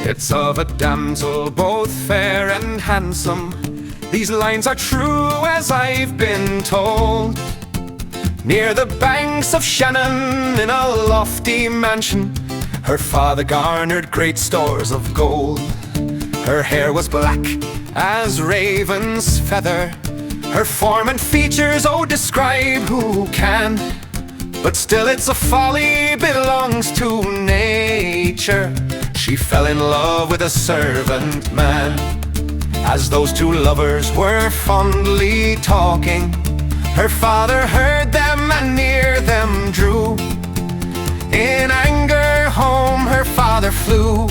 It's of a damsel both fair and handsome. These lines are true as I've been told. Near the banks of Shannon, in a lofty mansion, her father garnered great stores of gold. Her hair was black as raven's feather. Her form and features, oh, describe who can. But still it's a folly belongs to nature. She fell in love with a servant man. As those two lovers were fondly talking, her father heard them and near them drew. In anger home her father flew.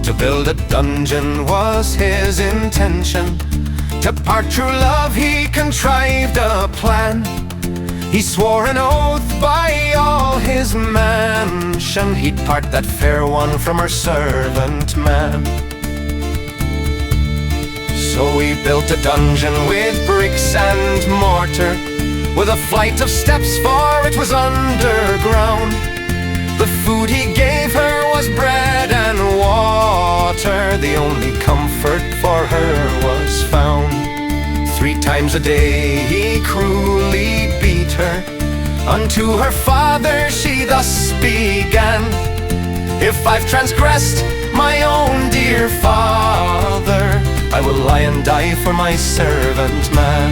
To build a dungeon was his intention. To part true love he contrived a plan. He swore an oath by all his mansion, he'd part that fair one from her servant man. So he built a dungeon with bricks and mortar, with a flight of steps, for it was underground. The food he gave her was bread and water. The only comfort for her was found. 3 times a day he cruelly beat her. Unto her father she thus began: "If I've transgressed my own dear father, I will lie and die for my servant man."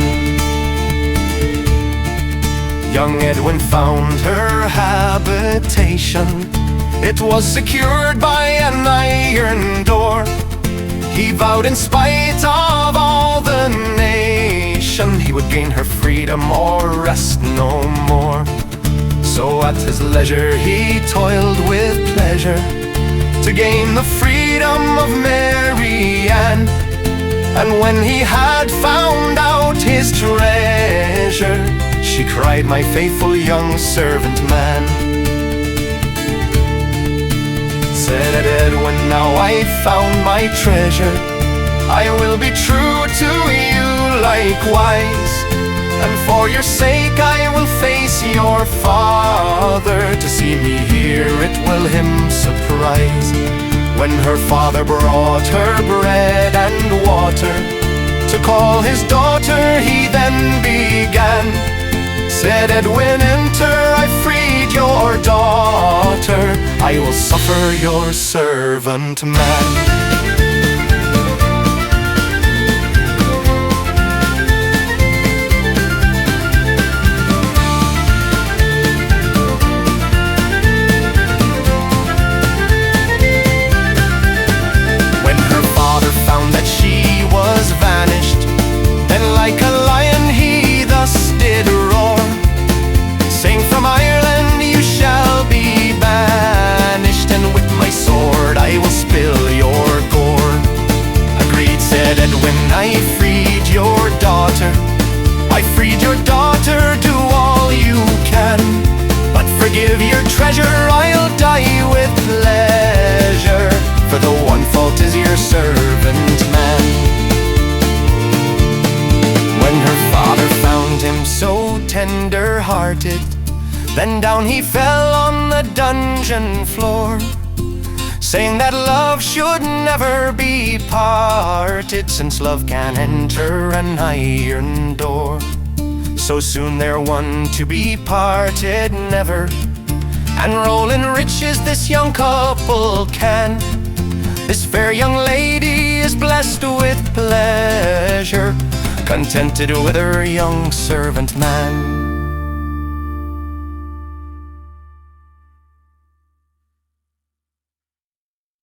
Young Edwin found her habitation. It was secured by an iron door. He vowed in spite of all the nation, he would gain her freedom or rest no more. So at his leisure he toiled with pleasure to gain the freedom of Mary Ann. And when he had found out his treasure, she cried, "My faithful young servant man." Said Edwin, "Now I've found my treasure, I will be true to you likewise. And for your sake I will face your father. To see me here it will him surprise." When her father brought her bread and water, to call his daughter he then began. Said Edwin, "Enter, I freed your daughter, I will suffer your servant man." Vanished, then like a lion he thus did roar, saying, "From Ireland you shall be banished, and with my sword I will spill your gore." Agreed, said Edwin, "I freed your daughter, I freed your daughter, do all you can. But forgive your treasure, I'll die with pleasure, for the one fault is your servant man." When her father found him so tender-hearted, then down he fell on the dungeon floor, saying that love should never be parted, since love can enter an iron door. So soon they're one to be parted never, and roll in riches this young couple can. This fair young lady is blessed with pleasure, contented with her young servant man.